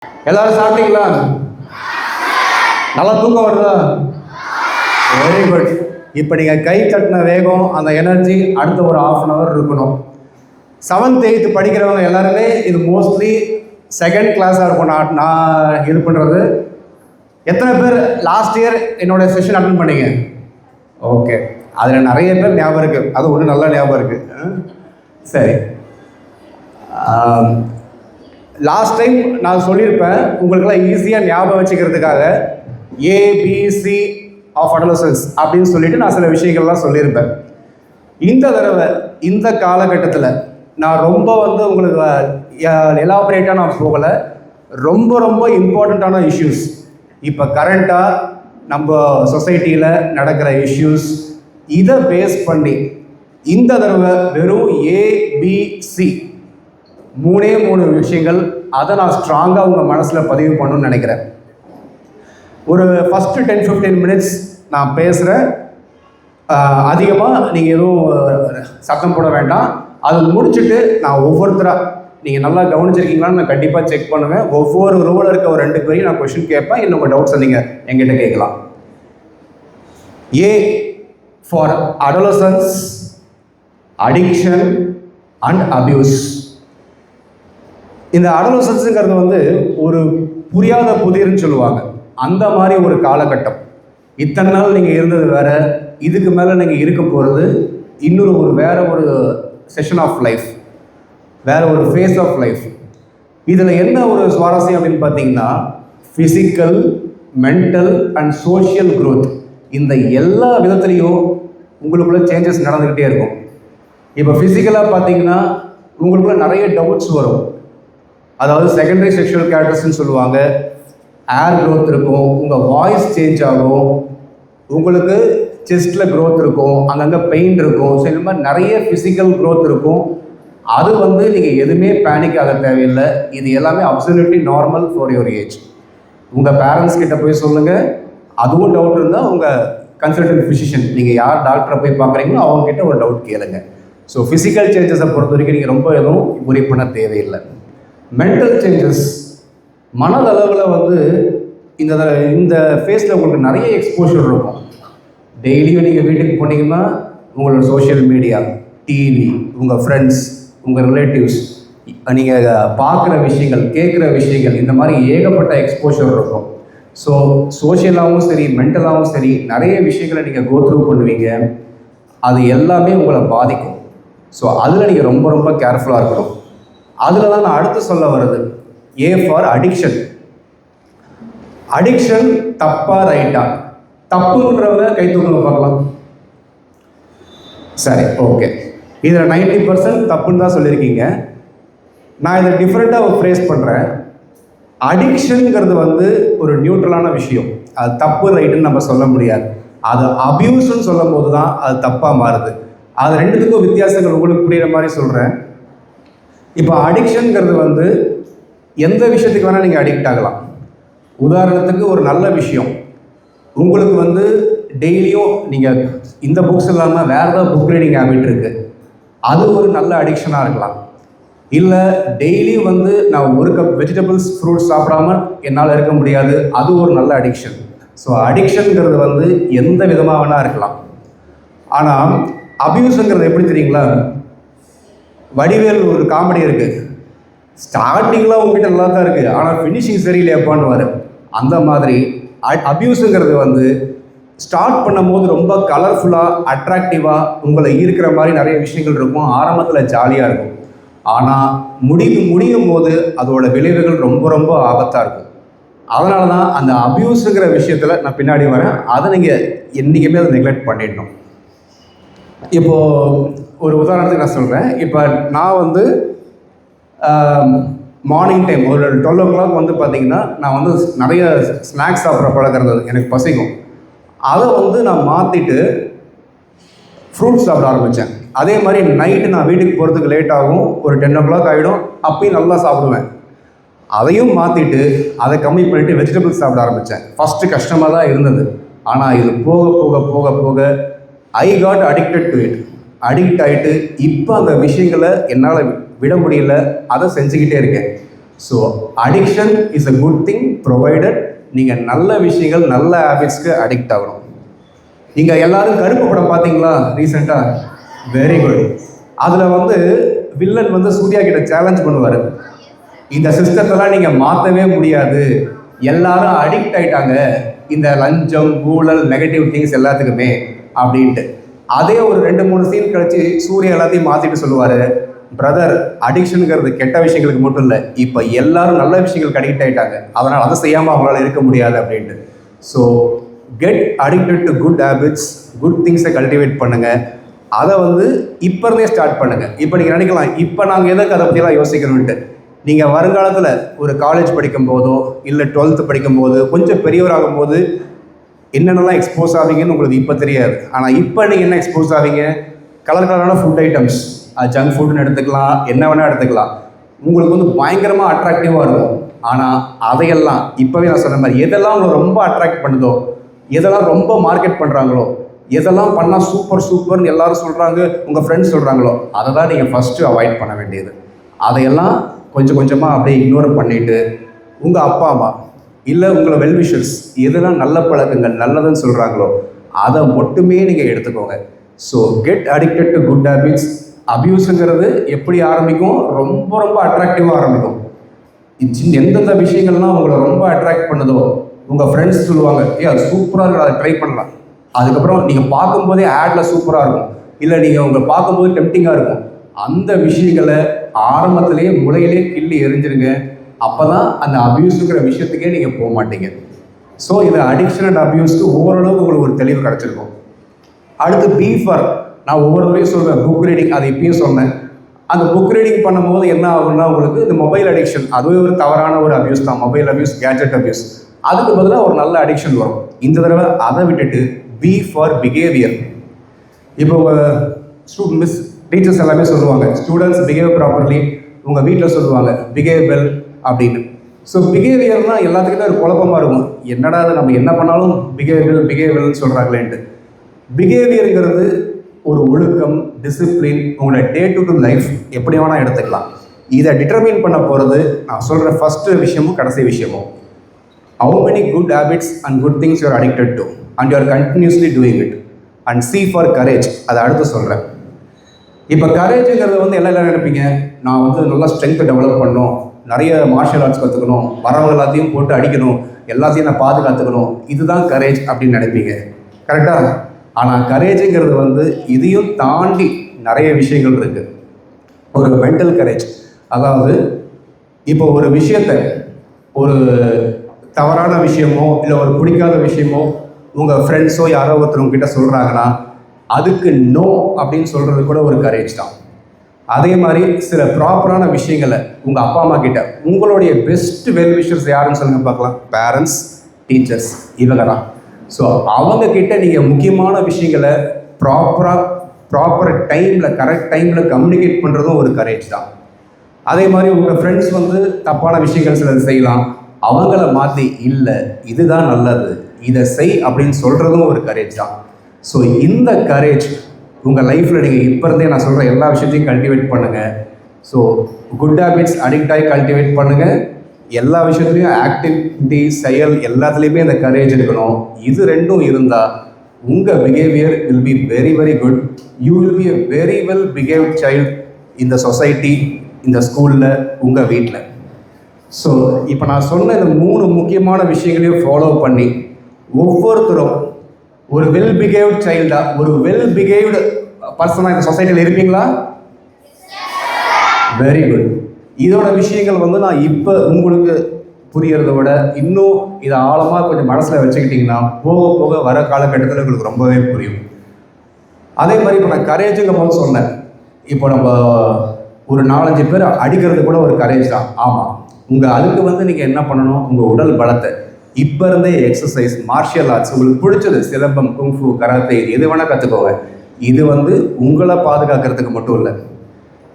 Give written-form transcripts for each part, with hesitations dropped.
எல்லாரும் சாப்பிட்டீங்களா? நல்லா தூக்கம் வருதா? Very good. இப்போ நீங்கள் கை தட்டின வேகம், அந்த எனர்ஜி அடுத்த ஒரு 1/2 hour இருக்கணும். 7th 8th படிக்கிறவங்க எல்லாருமே இது மோஸ்ட்லி செகண்ட் கிளாஸாக இருக்கும். நான் இது பண்ணுறது. எத்தனை பேர் லாஸ்ட் இயர் என்னோட செஷன் அட்டன் பண்ணீங்க? ஓகே, அதில் நிறைய பேர் ஞாபகம் இருக்குது. அது ஒன்று நல்லா ஞாபகம் இருக்குது. சரி, லாஸ்ட் டைம் நான் சொல்லியிருப்பேன், உங்களுக்கெல்லாம் ஈஸியாக ஞாபகம் வச்சுக்கிறதுக்காக ஏபிசி ஆஃப் அடலசன்ஸ் அப்படின்னு சொல்லிட்டு நான் சில விஷயங்கள்லாம் சொல்லியிருப்பேன். இந்த தடவை இந்த காலகட்டத்தில் நான் ரொம்ப உங்களுக்கு எலாபரேட்டாக நான் போகலை. ரொம்ப ரொம்ப இம்பார்ட்டண்ட்டான இஷ்யூஸ் இப்போ கரண்ட்டாக நம்ம சொசைட்டியில் நடக்கிற இஷ்யூஸ், இதை பேஸ் பண்ணி இந்த தடவை வெறும் ஏபிசி 3 விஷயங்கள், அதை நான் ஸ்ட்ராங்காக உங்கள் மனசில் பதிவு பண்ணணும்னு நினைக்கிறேன். ஒரு ஃபஸ்ட்டு 10-15 மினிட்ஸ் நான் பேசுகிறேன். அதிகமாக நீங்கள் எதுவும் சத்தம் போட வேண்டாம். அது முடிச்சுட்டு நான் ஒவ்வொருத்தராக நீங்கள் நல்லா கவனிச்சிருக்கீங்களான்னு நான் கண்டிப்பாக செக் பண்ணுவேன். ஒவ்வொரு ரோவில் இருக்க ஒரு 2 பேரையும் நான் கொஷின் கேட்பேன். இல்லை உங்கள் டவுட்ஸை நீங்கள் என்கிட்ட கேட்கலாம். A for adolescence, addiction and abuse. இந்த அடோலசன்ஸுங்கிறது ஒரு புரியாத புதிர்ன்னு சொல்லுவாங்க. அந்த மாதிரி ஒரு காலகட்டம். இத்தனை நாள் நீங்கள் இருந்தது வேறு, இதுக்கு மேலே நீங்கள் இருக்க போகிறது இன்னொரு வேற ஒரு செஷன் ஆஃப் லைஃப், வேற ஒரு ஃபேஸ் ஆஃப் லைஃப். இதில் என்ன ஒரு சுவாரஸ்யம் அப்படின்னு பார்த்தீங்கன்னா, physical, mental and social growth, இந்த எல்லா விதத்துலேயும் உங்களுக்குள்ள சேஞ்சஸ் நடந்துக்கிட்டே இருக்கும். இப்போ ஃபிசிக்கலாக பார்த்தீங்கன்னா உங்களுக்குள்ள நிறைய டவுட்ஸ் வரும். அதாவது செகண்டரி செக்ஷுவல் கேரக்டர்ஸ்ன்னு சொல்லுவாங்க. ஏர் க்ரோத் இருக்கும், உங்கள் வாய்ஸ் சேஞ்ச் ஆகும், உங்களுக்கு செஸ்ட்டில் க்ரோத் இருக்கும், அங்கங்கே பெயின் இருக்கும். ஸோ இந்த மாதிரி நிறைய ஃபிசிக்கல் க்ரோத் இருக்கும். அது நீங்கள் எதுவுமே பேனிக் ஆக தேவையில்லை. இது எல்லாமே absolutely normal for your age. உங்கள் பேரண்ட்ஸ் கிட்ட போய் சொல்லுங்கள். அதுவும் டவுட் இருந்தால் உங்கள் கன்சல்டன்ட் ஃபிசிஷியன், நீங்கள் யார் டாக்டரை போய் பார்க்குறீங்களோ அவங்ககிட்ட ஒரு டவுட் கேளுங்க. ஸோ ஃபிசிக்கல் சேஞ்சஸை பொறுத்த வரைக்கும் நீங்கள் ரொம்ப எதுவும் worry பண்ண தேவையில்லை. மென்டல் சேஞ்சஸ், மனதளவில் இந்த ஃபேஸில் உங்களுக்கு நிறைய எக்ஸ்போஷர் இருக்கும். டெய்லியும் நீங்கள் வீட்டுக்கு போனீங்கன்னா உங்களோட சோஷியல் மீடியா, டிவி, உங்கள் ஃப்ரெண்ட்ஸ், உங்கள் ரிலேட்டிவ்ஸ், நீங்கள் பார்க்குற விஷயங்கள், கேட்குற விஷயங்கள், இந்த மாதிரி ஏகப்பட்ட எக்ஸ்போஷர் இருக்கும். ஸோ சோஷியலாகவும் சரி, மென்டலாகவும் சரி, நிறைய விஷயங்களை நீங்கள் கோ த்ரூ பண்ணுவீங்க. அது எல்லாமே உங்களை பாதிக்கும். ஸோ அதில் நீங்கள் ரொம்ப ரொம்ப கேர்ஃபுல்லாக இருக்கணும். அதில் தான் நான் அடுத்து சொல்ல வர்றது ஏ ஃபார் அடிக்ஷன். அடிக்ஷன் தப்பா ரைட்டா? தப்புன்றவங்க கை தூக்குங்க பார்க்கலாம். சரி, ஓகே. இதில் 90% தப்புன்னு தான் சொல்லியிருக்கீங்க. நான் இதை டிஃப்ரெண்ட்டாக ஃப்ரேஸ் பண்ணுறேன். அடிக்ஷனுங்கிறது ஒரு நியூட்ரலான விஷயம். அது தப்பு ரைட்டுன்னு நம்ம சொல்ல முடியாது. அது அபியூஸ்ன்னு சொல்லும் போது தான் அது தப்பாக மாறுது. அது ரெண்டுத்துக்கும் வித்தியாசங்கள் உங்களுக்கு புரிகிற மாதிரி சொல்கிறேன். இப்போ அடிக்ஷனுங்கிறது எந்த விஷயத்துக்கு வேணால் நீங்கள் அடிக்ட் ஆகலாம். உதாரணத்துக்கு ஒரு நல்ல விஷயம், உங்களுக்கு டெய்லியும் நீங்கள் இந்த புக்ஸ் இல்லாமல் வேறு ஏதாவது புக் ரீடிங் ஹேபிட் இருக்குது, அது ஒரு நல்ல அடிக்ஷனாக இருக்கலாம். இல்லை டெய்லி நான் ஒரு கப் வெஜிடபிள்ஸ், ஃப்ரூட்ஸ் சாப்பிடாம என்னால் இருக்க முடியாது, அது ஒரு நல்ல அடிக்ஷன். ஸோ அடிக்ஷனுங்கிறது எந்த விதமாக வேணால் இருக்கலாம். ஆனால் அபியூஸுங்கிறது எப்படி தெரியுங்களா? வடிவேல் ஒரு காமெடி இருக்குது. ஸ்டார்டிங்கில் உங்ககிட்ட நல்லா தான் இருக்குது, ஆனால் ஃபினிஷிங் சரியில்லையாப்பான்னு. அந்த மாதிரி அபியூஸுங்கிறது ஸ்டார்ட் பண்ணும்போது ரொம்ப கலர்ஃபுல்லாக, அட்ராக்டிவாக, உங்களை ஈர்க்கிற மாதிரி நிறைய விஷயங்கள் இருக்கும். ஆரம்பத்தில் ஜாலியாக இருக்கும். ஆனால் முடியும் போது அதோட விளைவுகள் ரொம்ப ரொம்ப ஆபத்தாக இருக்கும். அதனால தான் அந்த அபியூஸுங்கிற விஷயத்தில் நான் பின்னாடி வரேன். அதை நீங்கள் என்றைக்குமே அதை நெக்லெக்ட் பண்ணிடணும். இப்போது ஒரு உதாரணத்துக்கு நான் சொல்கிறேன். இப்போ நான் மார்னிங் டைம் ஒரு 12 o'clock பார்த்தீங்கன்னா நான் நிறைய ஸ்நாக்ஸ் சாப்பிட்ற பழக்கம் இருந்தது. எனக்கு பசிக்கும். அதை நான் மாற்றிட்டு ஃப்ரூட்ஸ் சாப்பிட ஆரம்பித்தேன். அதே மாதிரி நைட்டு நான் வீட்டுக்கு போகிறதுக்கு லேட் ஆகும், ஒரு 10 o'clock ஆகிடும். அப்பயும் நல்லா சாப்பிடுவேன். அதையும் மாற்றிட்டு அதை கம்மி பண்ணிவிட்டு வெஜிடபிள்ஸ் சாப்பிட ஆரம்பித்தேன். ஃபஸ்ட்டு கஷ்டமாக தான் இருந்தது. ஆனால் இது போக போக போக போக I got addicted to it. Addict ஆகிட்டு இப்போ அந்த விஷயங்களை என்னால் விட முடியல, அதை செஞ்சுக்கிட்டே இருக்கேன். So addiction is a good thing provided நீங்கள் நல்ல விஷயங்கள் நல்ல ஹேபிட்ஸ்க்கு அடிக்ட் ஆகணும். நீங்கள் எல்லாரும் கருப்பு படம் பார்த்தீங்களா ரீசெண்டாக? Very good. அதில் வந்து வில்லன் வந்து சூர்யா கிட்ட சேலஞ்ச் பண்ணுவார், இந்த சிஸ்டத்தெல்லாம் நீங்கள் மாற்றவே முடியாது, எல்லாரும் அடிக்ட் ஆகிட்டாங்க இந்த லஞ்சம் ஊழல் நெகட்டிவ் திங்ஸ் எல்லாத்துக்குமே அப்படின்ட்டு. அதே ஒரு 2-3 சீன் கழிச்சு சூர்யா எல்லாத்தையும் மாற்றிட்டு சொல்லுவார், பிரதர் அடிக்ஷனுங்கிறது கெட்ட விஷயங்களுக்கு மட்டும் இல்லை, இப்போ எல்லாரும் நல்ல விஷயங்களுக்கு அடிக்ட் ஆகிட்டாங்க, அதனால் அதை செய்யாமல் அவங்களால இருக்க முடியாது அப்படின்ட்டு. So get addicted to good habits, good திங்ஸை கல்டிவேட் பண்ணுங்கள். அதை வந்து இப்போ இருந்தே ஸ்டார்ட் பண்ணுங்கள். இப்போ நீங்கள் நினைக்கலாம் இப்போ நாங்கள் எதுக்கு அதை பற்றியெல்லாம் யோசிக்கணுன்ட்டு. நீங்கள் வருங்காலத்தில் ஒரு காலேஜ் படிக்கும் போதோ இல்லை 12th படிக்கும்போது கொஞ்சம் பெரியவராகும் போது என்னென்னலாம் எக்ஸ்போஸ் ஆவீங்கன்னு உங்களுக்கு இப்போ தெரியாது. ஆனால் இப்போ நீங்கள் என்ன எக்ஸ்போஸ் ஆவீங்க? கலரான ஃபுட் ஐட்டம்ஸ், ஜங்க் ஃபுட்னு எடுத்துக்கலாம், என்ன வேணால் எடுத்துக்கலாம். உங்களுக்கு வந்து பயங்கரமாக அட்ராக்டிவாக இருக்கும். ஆனால் அதையெல்லாம் இப்போவே நான் சொன்ன மாதிரி எதெல்லாம் உங்களை ரொம்ப அட்ராக்ட் பண்ணுதோ, எதெல்லாம் ரொம்ப மார்க்கெட் பண்ணுறாங்களோ, எதெல்லாம் பண்ணால் சூப்பர் சூப்பர்னு எல்லாரும் சொல்கிறாங்க, உங்கள் ஃப்ரெண்ட்ஸ் சொல்கிறாங்களோ, அதை தான் நீங்கள் ஃபஸ்ட்டு அவாய்ட் பண்ண வேண்டியது. அதையெல்லாம் கொஞ்சம் கொஞ்சமாக அப்படியே இக்னோர் பண்ணிவிட்டு உங்கள் அப்பா அம்மா இல்லை உங்களை வெல்விஷர்ஸ் எதெல்லாம் நல்ல பழக்கங்கள் நல்லதுன்னு சொல்கிறாங்களோ அதை மட்டுமே நீங்கள் எடுத்துக்கோங்க. So get addicted to good habits. அபியூஸுங்கிறது எப்படி ஆரம்பிக்கும்? ரொம்ப ரொம்ப அட்ராக்டிவாக ஆரம்பிக்கும். எந்தெந்த விஷயங்கள்லாம் உங்களை ரொம்ப அட்ராக்ட் பண்ணுதோ உங்கள் ஃப்ரெண்ட்ஸ் சொல்லுவாங்க, அது சூப்பராக இருக்குது, அதை ட்ரை பண்ணலாம். அதுக்கப்புறம் நீங்கள் பார்க்கும்போதே ஆடில் சூப்பராக இருக்கும், இல்லை நீங்கள் உங்களை பார்க்கும்போது டெம்டிங்காக இருக்கும். அந்த விஷயங்களை ஆரம்பத்திலேயே முளையிலே கிள்ளி எரிஞ்சிருங்க. அப்போ தான் அந்த அபியூஸுங்கிற விஷயத்துக்கே நீங்கள் போக மாட்டீங்க. ஸோ இது அடிக்ஷன் அண்ட் அபியூஸ்க்கு ஓரளவுக்கு உங்களுக்கு ஒரு தெளிவு கிடச்சிருக்கும். அடுத்து பீஃபர், நான் ஒவ்வொரு தடவையும் சொல்வேன் புக் ரீடிங், அதை இப்பயும் சொன்னேன். அந்த புக் ரீடிங் பண்ணும்போது என்ன ஆகும்னா உங்களுக்கு இந்த மொபைல் அடிக்ஷன், அதுவே ஒரு தவறான ஒரு அபியூஸ் தான். மொபைல் அபியூஸ், கேட்ஜெட் அபியூஸ், அதுக்கு பதிலாக ஒரு நல்ல அடிக்ஷன் வரும். இந்த தடவை அதை விட்டுட்டு பி ஃபார் பிஹேவியர். இப்போ மிஸ் டீச்சர்ஸ் எல்லாமே சொல்லுவாங்க, ஸ்டூடெண்ட்ஸ் பிஹேவ் ப்ராப்பர்லி, உங்கள் வீட்டில் சொல்லுவாங்க பிஹேவ் வெல் அப்படின்னு. ஸோ பிஹேவியர்னால் எல்லாத்துக்கிட்ட ஒரு குழப்பமாக இருக்கும், என்னடா அது நம்ம என்ன பண்ணாலும் பிஹேவ் வெல்னு சொல்கிறாங்களேன்ட்டு. பிஹேவியருங்கிறது ஒரு ஒழுக்கம், டிசிப்ளின், உங்களோட டே டு டே லைஃப் எப்படி வேணால் எடுத்துக்கலாம். இதை டிட்டர்மின் பண்ண போகிறது நான் சொல்கிற ஃபஸ்ட்டு விஷயமும் கடைசி விஷயமும், how many good habits and good things you are addicted to and you are continuously doing it, and C for courage. அதை அடுத்து சொல்கிறேன். இப்போ கரேஜுங்கிறது வந்து எல்லாம் நினைப்பீங்க, நான் வந்து நல்லா ஸ்ட்ரென்த்தை டெவலப் பண்ணணும், நிறைய மார்ஷியல் ஆர்ட்ஸ் கற்றுக்கணும், வரவங்க எல்லாத்தையும் போட்டு அடிக்கணும், எல்லாத்தையும் நான் பாதுகாத்துக்கணும், இதுதான் கரேஜ் அப்படின்னு நினைப்பீங்க. கரெக்டாக? ஆனால் கரேஜுங்கிறது வந்து இதையும் தாண்டி நிறைய விஷயங்கள் இருக்குது. ஒரு மென்டல் கரேஜ், அதாவது இப்போ ஒரு விஷயத்தை, ஒரு தவறான விஷயமோ இல்லை ஒரு பிடிக்காத விஷயமோ உங்கள் ஃப்ரெண்ட்ஸோ யாரோ ஒருத்தர் கிட்ட சொல்கிறாங்கன்னா அதுக்கு நோ அப்படின்னு சொல்கிறது கூட ஒரு கரேஜ் தான். அதே மாதிரி சில ப்ராப்பரான விஷயங்களை உங்கள் அப்பா அம்மா கிட்ட, உங்களுடைய பெஸ்ட் வெல்விஷர்ஸ் யாருன்னு சொல்லுங்கள் பார்க்கலாம், பேரண்ட்ஸ், டீச்சர்ஸ், இவங்க தான். ஸோ அவங்கக்கிட்ட நீங்கள் முக்கியமான விஷயங்களை ப்ராப்பர் டைமில் கரெக்ட் டைமில் கம்யூனிகேட் பண்ணுறதும் ஒரு கரேஜ் தான். அதே மாதிரி உங்கள் ஃப்ரெண்ட்ஸ் வந்து தப்பான விஷயங்கள் சிலது செய்யலாம், அவங்கள மாற்றி இல்லை இதுதான் நல்லது, இதை செய் அப்படின்னு சொல்கிறதும் ஒரு கரேஜ் தான். ஸோ இந்த கரேஜ் உங்கள் லைஃப்பில் நீங்கள் இப்போ இருந்தே நான் சொல்கிற எல்லா விஷயத்தையும் கல்டிவேட் பண்ணுங்கள். ஸோ குட் ஹேபிட்ஸ் அடிக்ட் ஆகி கல்டிவேட் பண்ணுங்கள். எல்லா விஷயத்துலையும் ஆக்டிவிட்டி, செயல் எல்லாத்துலேயுமே இந்த கரேஜ் இருக்கணும். இது ரெண்டும் இருந்தால் உங்கள் behaviour will be very very good. You will be a very well behaved child இந்த சொசைட்டி, இந்த ஸ்கூலில், உங்கள் வீட்டில். ஸோ இப்போ நான் சொன்ன இந்த 3 முக்கியமான விஷயங்களையும் ஃபாலோ பண்ணி ஒவ்வொருத்தரும் ஒரு வெல் பிஹேவ்ட் சைல்டாக, ஒரு வெல் பிஹேவ்டு பர்சனாக இந்த சொசைட்டியில் இருப்பீங்களா? Very good. இதோட விஷயங்கள் வந்து நான் இப்போ உங்களுக்கு புரியறத விட இன்னும் இதை ஆழமாக கொஞ்சம் மனசில் வச்சுக்கிட்டிங்கன்னா போக போக வர காலகட்டத்தில் உங்களுக்கு ரொம்பவே புரியும். அதே மாதிரி இப்போ நான் கரேஜுங்கும் போது சொன்னேன், இப்போ நம்ம ஒரு 4-5 பேர் அடிக்கிறது கூட ஒரு கரேஜ் தான். ஆமாம், உங்கள் அதுக்கு வந்து நீங்கள் என்ன பண்ணணும், உங்கள் உடல் பலத்தை இப்போ இருந்தே எக்ஸசைஸ், மார்ஷியல் ஆர்ட்ஸ், உங்களுக்கு பிடிச்சது சிலம்பம், குங்ஃபு, கராத்தே, எது வேணால் கற்றுக்கோங்க. இது வந்து உங்களை பாதுகாக்கிறதுக்கு மட்டும் இல்லை.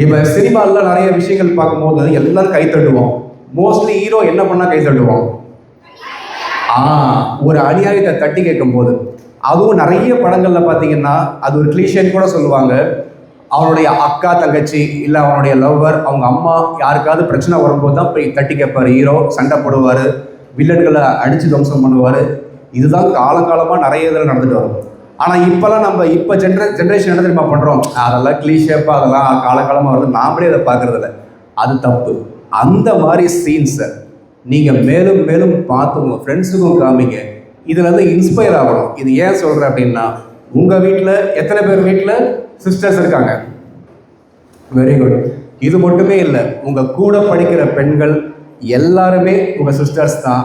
இப்போ சினிமாவில் நிறைய விஷயங்கள் பார்க்கும்போது எல்லாரும் கை தட்டுவோம். மோஸ்ட்லி ஹீரோ என்ன பண்ணால் கை தட்டுவோம்? ஒரு அநியாயத்தை தட்டி கேட்கும் போது. அதுவும் நிறைய படங்களில் பார்த்தீங்கன்னா அது ஒரு கிளீஷேன்னு கூட சொல்லுவாங்க, அவனுடைய அக்கா தங்கச்சி இல்லை அவனுடைய லவ்வர் அவங்க அம்மா யாருக்காவது பிரச்சனை வரும்போது தான் போய் தட்டி கேட்பார் ஹீரோ, சண்டை போடுவார், வில்லன்களை அடித்து துவம்சம் பண்ணுவார். இதுதான் காலங்காலமாக நிறைய இதில் நடந்துட்டு வரும். ஆனால் இப்போல்லாம் நம்ம இப்போ ஜென்ரேஷன் என்ன தெரியுமா பண்ணுறோம், அதெல்லாம் கிளீஷேப்பாக அதெல்லாம் காலங்காலமாக வருது, நாமளே அதை பார்க்குறதில்ல. அது தப்பு. அந்த மாதிரி சீன்ஸை நீங்கள் மேலும் மேலும் பார்த்து உங்கள் ஃப்ரெண்ட்ஸுக்கும் காமிங்க. இதில் வந்து இன்ஸ்பயர் ஆகணும். இது ஏன் சொல்கிறேன் அப்படின்னா, உங்கள் வீட்டில் எத்தனை பேர் வீட்டில் சிஸ்டர்ஸ் இருக்காங்க? Very good. இது மட்டுமே இல்லை, உங்கள் கூட படிக்கிற பெண்கள் எல்லாருமே உங்கள் சிஸ்டர்ஸ் தான்.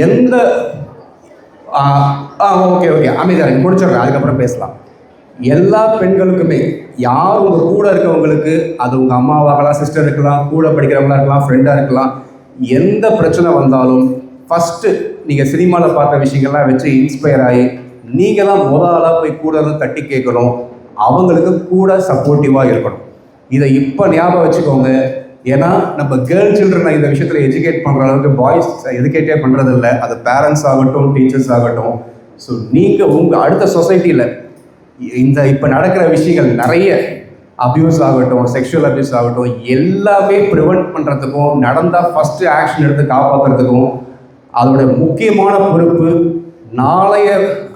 எந்த ஓகே அமைதியாக முடிச்சிடுறேன், அதுக்கப்புறம் பேசலாம். எல்லா பெண்களுக்குமே யார் உங்கள் கூட இருக்கவங்களுக்கு, அது உங்கள் அம்மாவாகலாம், சிஸ்டர் இருக்கலாம், கூட படிக்கிறவங்களா இருக்கலாம், ஃப்ரெண்டாக இருக்கலாம், எந்த பிரச்சனை வந்தாலும் ஃபஸ்ட்டு நீங்கள் சினிமாவில் பார்த்த விஷயங்கள்லாம் வச்சு இன்ஸ்பயர் ஆகி நீங்கள் தான் முதலாக போய் கூட இருந்து தட்டி கேட்கணும், அவங்களுக்கு கூட சப்போர்ட்டிவாக இருக்கணும். இதை இப்போ ஞாபகம் வச்சுக்கோங்க. ஏன்னா நம்ம கேர்ள் சில்ட்ரனை இந்த விஷயத்தில் எஜுகேட் பண்ணுற அளவுக்கு பாய்ஸ் எஜுகேட்டே பண்ணுறதில்ல. அது பேரண்ட்ஸ் ஆகட்டும், டீச்சர்ஸ் ஆகட்டும். ஸோ நீங்கள் உங்கள் அடுத்த சொசைட்டியில் இந்த இப்போ நடக்கிற விஷயங்கள் நிறைய அப்யூஸ் ஆகட்டும், செக்ஷுவல் அப்யூஸ் ஆகட்டும், எல்லாமே ப்ரிவெண்ட் பண்ணுறதுக்கும், நடந்தால் ஃபஸ்ட்டு ஆக்ஷன் எடுத்து காப்பாற்றுறதுக்கும் அதோட முக்கியமான பொறுப்பு நாளைய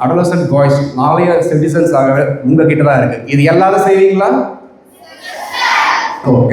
அடோலசன்ட் பாய்ஸ், நாளைய சிட்டிசன்ஸ் ஆக உங்ககிட்ட தான் இருக்குது. இது எல்லாரும் செய்வீங்களா? ஓகே.